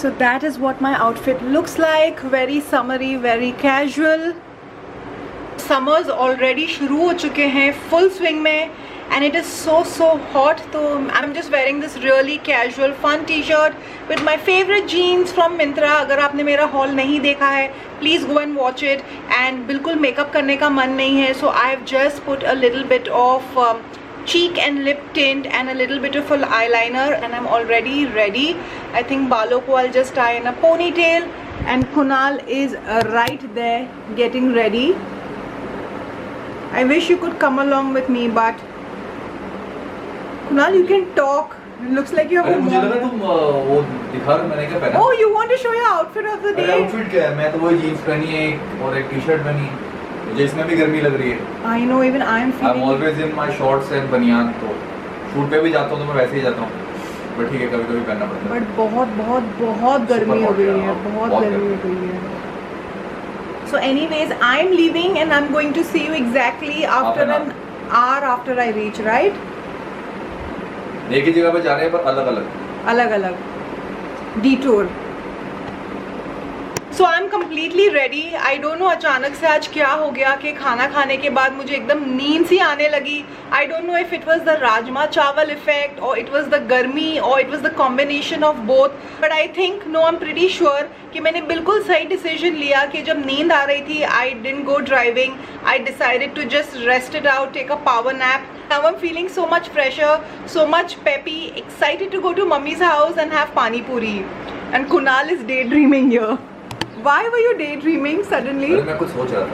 So that is what my outfit looks like. Very summery, very casual. Summers already शुरू हो चुके हैं full swing में, and it is so hot. So I'm just wearing this really casual fun t-shirt with my favorite jeans from Myntra. अगर आपने मेरा haul नहीं देखा है, please go and watch it. And बिल्कुल makeup करने का मन नहीं है, so I've just put a little bit of cheek and lip tint and a little bit of an eyeliner, and I'm already ready. I think बालों को I'll just tie in a ponytail, and Kunal is right there getting ready. I wish you could come along with me, but Kunal, you can talk. It looks like you have a मुझे लगा तुम वो दिखा रहे, मैंने क्या पहना? Oh, you want to show your outfit of the day? Outfit क्या है? मैं तो वो जीन्स पहनी है और एक टी-शर्ट पहनी है, मुझे इसमें भी गर्मी लग रही है. I know, even I am feeling. I'm always in my shorts and बनियान, तो शूट पे भी जाता हूँ तो मैं वैसे ही जाता हूँ, बट ठीक है कभी-कभी पहनना पड़ता है. बट बहुत गर्मी हो गई है, बहुत गर्मी हो गई है. So anyways, I'm leaving and I'm going to see you exactly after an hour after I reach, right? एक ही जगह पे जा रहे हैं पर अलग-अलग detour. So I'm completely ready. I don't know अचानक से आज क्या हो गया कि खाना खाने के बाद मुझे एकदम नींद सी आने लगी. I don't know if it was the rajma चावल effect or it was the गर्मी or it was the combination of both. But I think, no, I'm pretty sure कि मैंने बिल्कुल सही decision लिया कि जब नींद आ रही थी, I didn't go driving. I decided to just rest it out, take a power nap. Now I'm feeling so much fresher, so much peppy, excited to go to mummy's house and have pani puri. And Kunal is daydreaming here. Why were you daydreaming suddenly? अरे मैं कुछ सोच रहा था,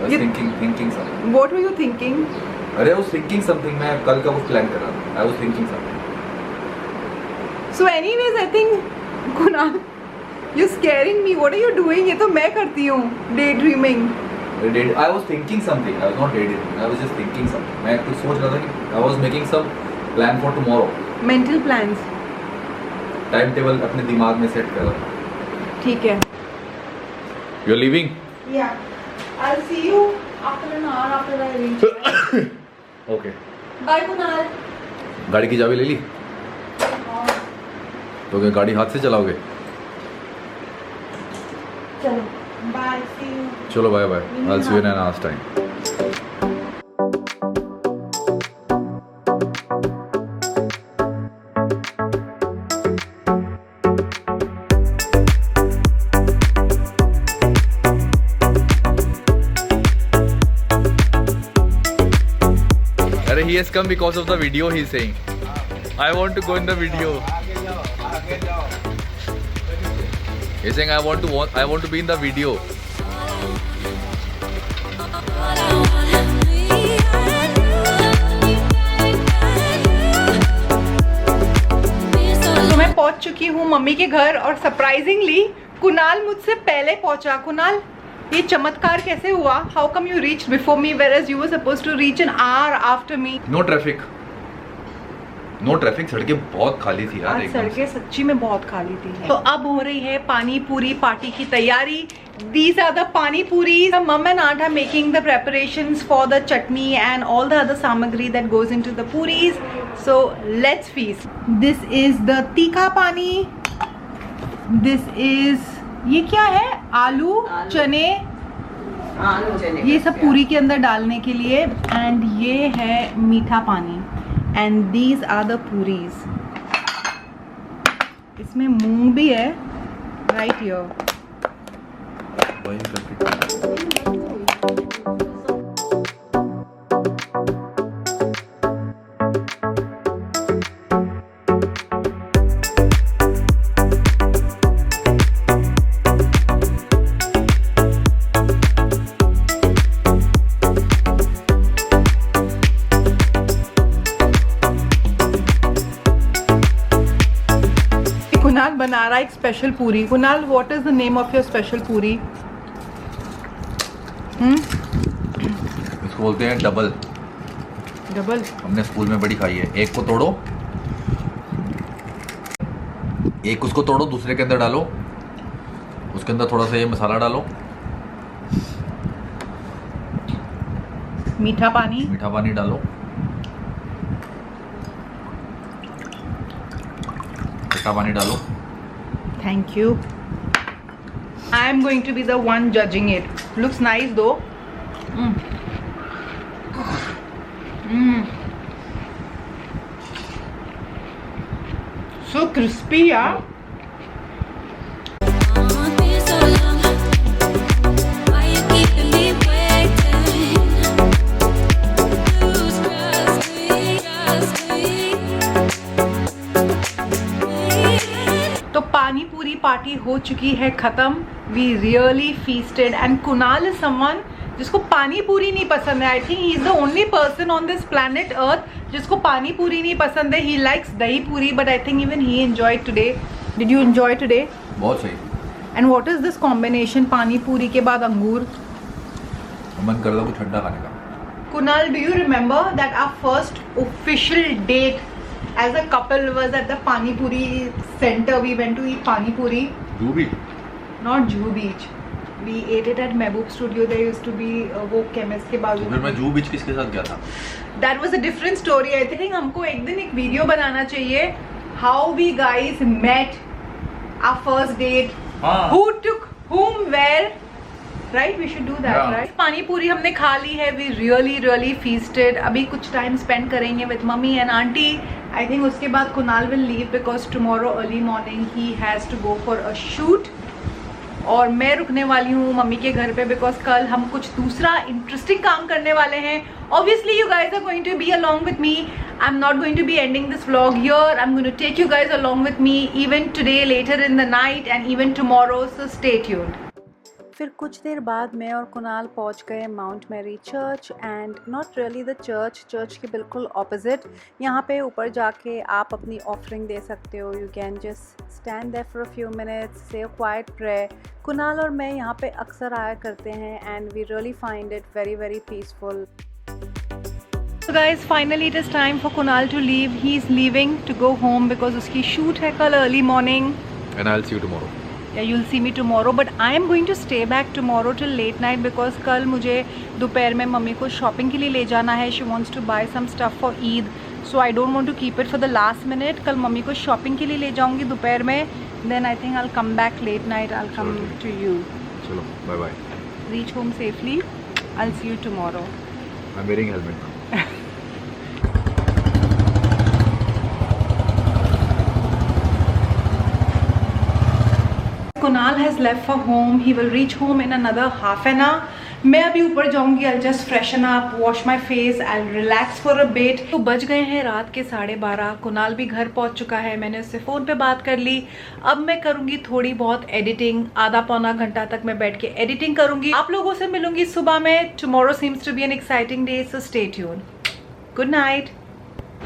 I was thinking something. What were you thinking? अरे I was thinking something, मैं कल का कुछ प्लान कर रहा था. I was thinking something. So anyways, I think Kunal, you're scaring me. What are you doing? ये तो मैं करती हूँ, daydreaming. I was thinking something. I was not daydreaming. I was just thinking something. मैं कुछ सोच रहा था कि I was making some plan for tomorrow. Mental plans. Time table अपने दिमाग में सेट कर रहा था. ठीक है. You're leaving? Yeah. I'll see you after an hour after I reach. Okay. Bye Kunal. गाड़ी की चाबी ले ली? तो क्या गाड़ी हाथ से चलाओगे? चलो. Bye. See you. चलो bye bye. I'll see you in an hour's time. He has come because of the video, he's saying. I want to go in the video. He's saying I want to be in the video. तो मैं पहुंच चुकी हूँ mummy के घर और surprisingly Kunal मुझसे पहले पहुंचा. कुणाल, ये चमत्कार कैसे हुआ? How come you reached before me whereas you were supposed to reach an hour after me? No traffic. सड़कें बहुत खाली थी यार. आज सड़कें सच्ची में बहुत खाली थी. तो अब हो रही है पानी पूरी पार्टी की तैयारी. These are the pani puris. Mom and aunt are making the preparations for the chutney and all the other samagri that goes into the puris. So let's feast. This is the tikha pani. This is, ये क्या है? आलू चने, ये सब पूरी के अंदर डालने के लिए. एंड ये है मीठा पानी. And these are the puris. इसमें मूंग भी है राइट हियर. कुणाल बना रहा है एक स्पेशल पूरी. Kunal, what is the name of your special पूरी? इसको बोलते हैं डबल. हमने स्कूल में बड़ी खाई है. एक को तोड़ो, एक उसको तोड़ो, दूसरे के अंदर डालो, उसके अंदर थोड़ा सा ये मसाला डालो, मीठा पानी डालो, खट्टा पानी डालो, Thank you. I am going to be the one judging it. Looks nice though. So crispy, yeah. तो पानी पूरी पार्टी हो चुकी है खत्म. We really feasted and Kunal is someone जिसको पानी पूरी नहीं पसंद है. I think he is the only person on this planet earth जिसको पानी पूरी नहीं पसंद है. ही लाइक्स दही पूरी but I think even he enjoyed today. Did you enjoy today? बहुत सही. And what is this combination पानी पूरी के बाद अंगूर? मन कर रहा कुछ ठंडा खाने का. Kunal, do you remember that our first official date as a couple was at the Pani Puri center? We went to eat Pani Puri. Juhu Beach? Not Juhu Beach. We ate it at Mehboob Studio. There used to be वो chemist के बाजू. फिर मैं जुहू बीच किसके साथ गया था? That was a different story. I think हमको एक दिन एक वीडियो बनाना चाहिए. How we guys met, our first date. Who took whom where? Right, we should do that, yeah. Right? पानी पूरी हमने खा ली है. We really feasted. अभी कुछ टाइम स्पेंड करेंगे with mummy and aunty. I think उसके बाद Kunal will leave because tomorrow early morning he has to go for a shoot. और मैं रुकने वाली हूँ मम्मी के घर पे because कल हम कुछ दूसरा इंटरेस्टिंग काम करने वाले हैं. Obviously you guys are going to be along with me. I'm not going to be ending this vlog here. I'm going to take you guys along with me even today, later in the night and even tomorrow. So stay tuned. फिर कुछ देर बाद मैं और कुणाल पहुंच गए Mount Mary Church. And not really the church के बिल्कुल opposite. यहाँ पे ऊपर जाके आप अपनी ऑफरिंग दे सकते हो. You can just stand there for a few minutes, say a quite prayer. Kunal और मैं यहाँ पे अक्सर आया करते हैं and we really find it very peaceful. So guys, finally it is time for Kunal to leave. He is leaving to go home because उसकी shoot है कल early morning. And I'll see you tomorrow. Yeah, you'll see me tomorrow, but I am going to stay back tomorrow till late night because कल मुझे दोपहर में mummy को shopping के लिए ले जाना है. She wants to buy some stuff for Eid, so I don't want to keep it for the last minute. कल मम्मी को शॉपिंग के लिए ले जाऊंगी दोपहर में. Then I think I'll come back late night. I'll come to you. चलो, bye bye. Reach home safely. I'll see you tomorrow. I'm wearing helmet now. Kunal has left for home. He will reach home in another half an hour. मैं अभी ऊपर जाऊंगी. I'll just freshen up, wash my face, I'll relax for a bit. तो बज गए हैं रात के 12:30. कुणाल भी घर पहुंच चुका है. मैंने उससे फ़ोन पे बात कर ली. अब मैं करूंगी थोड़ी बहुत एडिटिंग. आधा पौना घंटा तक मैं बैठ के एडिटिंग करूंगी. आप लोगों से मिलूंगी सुबह में. Tomorrow seems to be an exciting day, so stay tuned. Good night.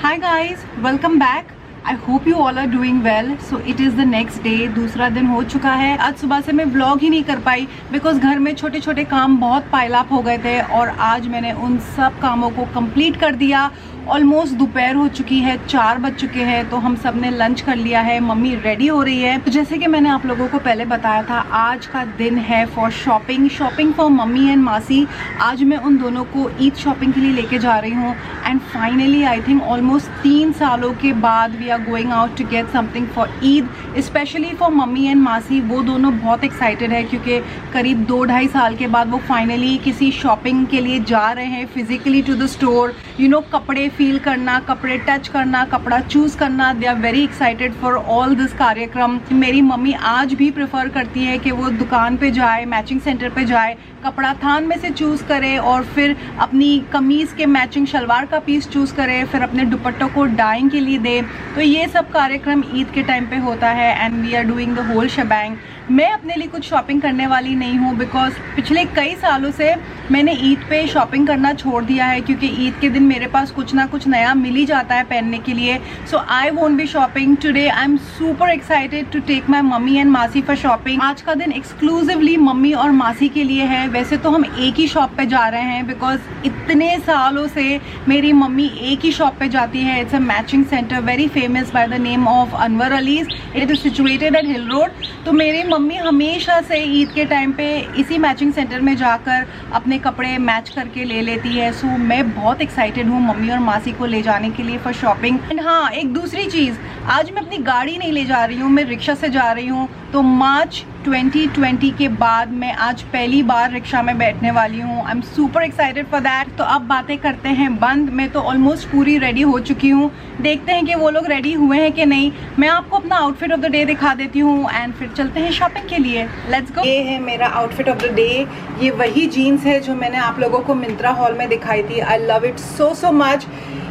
Hi guys, welcome back. I hope you all are doing well. So it is the next day. दूसरा दिन हो चुका है. आज सुबह से मैं व्लॉग ही नहीं कर पाई बिकॉज घर में छोटे छोटे काम बहुत पाइल अप हो गए थे और आज मैंने उन सब कामों को कंप्लीट कर दिया. ऑलमोस्ट दोपहर हो चुकी है, 4 बज चुके हैं. तो हम सब ने लंच कर लिया है. मम्मी रेडी हो रही है. तो जैसे कि मैंने आप लोगों को पहले बताया था, आज का दिन है for shopping for mummy and मासी. आज मैं उन दोनों को ईद शॉपिंग के लिए लेके जा रही हूँ. And finally I think almost 3 सालों के बाद we are going out to get something for Eid, specially for mummy and मासी. वो दोनों बहुत एक्साइटेड है क्योंकि करीब 2-2.5 साल के बाद वो फाइनली किसी शॉपिंग के लिए जा रहे हैं physically to the store. You know, कपड़े फील करना, कपड़े टच करना, कपड़ा चूज करना. They are very excited for all this कार्यक्रम. मेरी मम्मी आज भी प्रेफर करती है कि वो दुकान पे जाए, मैचिंग सेंटर पे जाए, कपड़ा थान में से चूज़ करे और फिर अपनी कमीज़ के मैचिंग शलवार का पीस चूज़ करे, फिर अपने दुपट्टों को डाइंग के लिए दे. तो ये सब कार्यक्रम ईद के टाइम पे होता है and we are doing the whole shebang. मैं अपने लिए कुछ शॉपिंग करने वाली नहीं हूँ बिकॉज पिछले कई सालों से मैंने ईद पे शॉपिंग करना छोड़ दिया है क्योंकि ईद के दिन मेरे पास कुछ ना कुछ नया मिल ही जाता है पहनने के लिए. So I won't be shopping today. I am super excited to take my mummy and मासी फॉर शॉपिंग. आज का दिन एक्सक्लूसिवली मम्मी और मासी के लिए है. वैसे तो हम एक ही शॉप पे जा रहे हैं बिकॉज इतने सालों से मेरी मम्मी एक ही शॉप पे जाती है. It's a matching centre very famous by the name of Anwar allies. It is situated at hill road. तो मेरी मम्मी हमेशा से ईद के टाइम पे इसी मैचिंग सेंटर में जाकर अपने कपड़े मैच करके ले लेती है। सो मैं बहुत एक्साइटेड हूँ मम्मी और मासी को ले जाने के लिए फॉर शॉपिंग। एंड हाँ, एक दूसरी चीज़, आज मैं अपनी गाड़ी नहीं ले जा रही हूँ, मैं रिक्शा से जा रही हूँ। तो मार्च 2020 के बाद मैं आज पहली बार रिक्शा में बैठने वाली हूँ। आई am super excited for that. तो अब बातें करते हैं बंद। मैं तो ऑलमोस्ट पूरी रेडी हो चुकी हूँ, देखते हैं कि वो लोग रेडी हुए हैं कि नहीं। मैं आपको अपना आउटफिट ऑफ द डे दिखा देती हूँ एंड फिर चलते हैं शॉपिंग के लिए। Let's go. ये है मेरा आउटफिट ऑफ द डे। ये वही जीन्स है जो मैंने आप लोगों को मिंत्रा हॉल में दिखाई थी। I love it so much.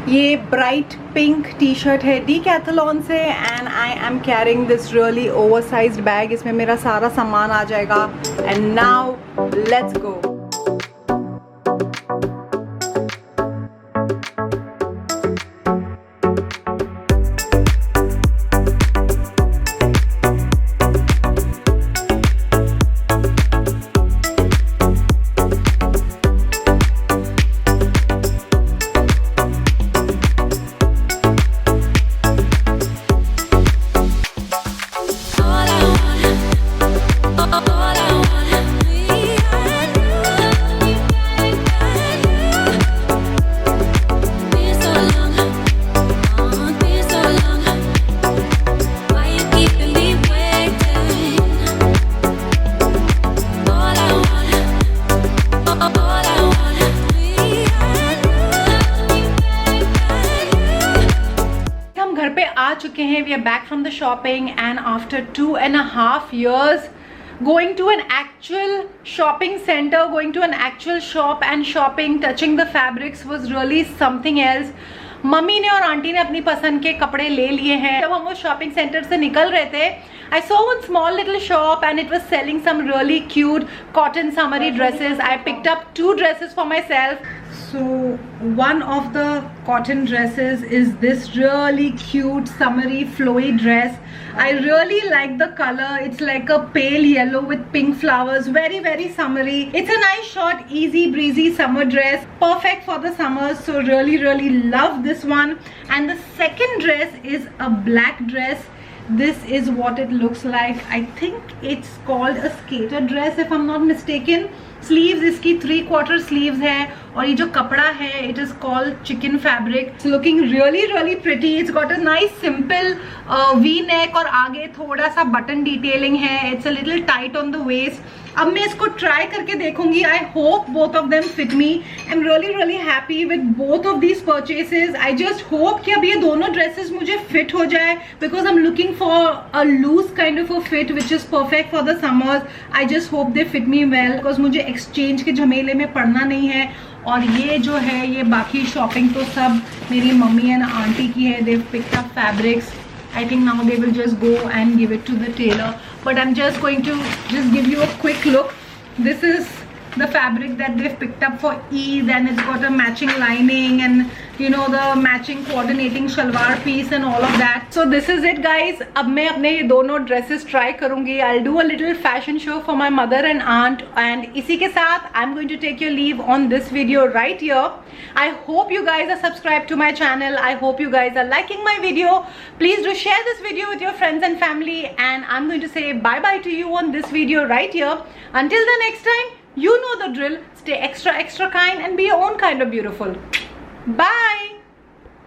ये ब्राइट पिंक टी शर्ट है डीकैथलॉन से and I am carrying this really oversized bag. इसमें मेरा सारा सामान आ जाएगा। And now let's go. चुके हैं। We are back from the shopping and after 2.5 years going to an actual shopping center, going to an actual shop and shopping, touching the fabrics was really something else. Mummy ने और aunty ने अपनी पसंद के कपड़े ले लिए हैं। जब हम उस शॉपिंग सेंटर से निकल रहे थे, I saw one small little shop and it was selling some really cute cotton summery dresses. I picked up 2 dresses for myself. So one of the cotton dresses is this really cute summery flowy dress. I really like the color. It's like a pale yellow with pink flowers. Very summery. It's a nice short, easy breezy summer dress. Perfect for the summers. So really love this one. And the second dress is a black dress. This is what it looks like. I think it's called a skater dress if I'm not mistaken. Sleeves इसकी 3/4 sleeves है और ये जो कपड़ा है it is called chikan fabric. It's looking really pretty. It's got a nice simple V neck और आगे थोड़ा सा बटन डिटेलिंग है. It's a little tight on the waist. अब मैं इसको ट्राई करके देखूंगी. I hope both of them fit me. I am really happy with both of these purchases. I just hope कि अब ये दोनों ड्रेसेस मुझे फिट हो जाए because I am looking for a loose kind of a fit which is perfect for the summers. I just hope they fit me well because मुझे exchange के झमेले में पड़ना नहीं है. और ये जो है ये बाकी शॉपिंग तो सब मेरी मम्मी एंड आंटी की है. They picked up fabrics. I think now they will just go and give it to the tailor. But I'm just going to just give you a quick look. This is the fabric that they've picked up for Eid, and it's got a matching lining and you know the matching coordinating shalwar piece and all of that. So this is it guys. अब मैं अपने ये दोनों dresses try करूँगी. I'll do a little fashion show for my mother and aunt, and इसी के साथ I'm going to take your leave on this video right here. I hope you guys are subscribed to my channel. I hope you guys are liking my video. Please do share this video with your friends and family, and I'm going to say bye bye to you on this video right here. Until the next time, you know the drill. Stay extra kind and be your own kind of beautiful. Bye.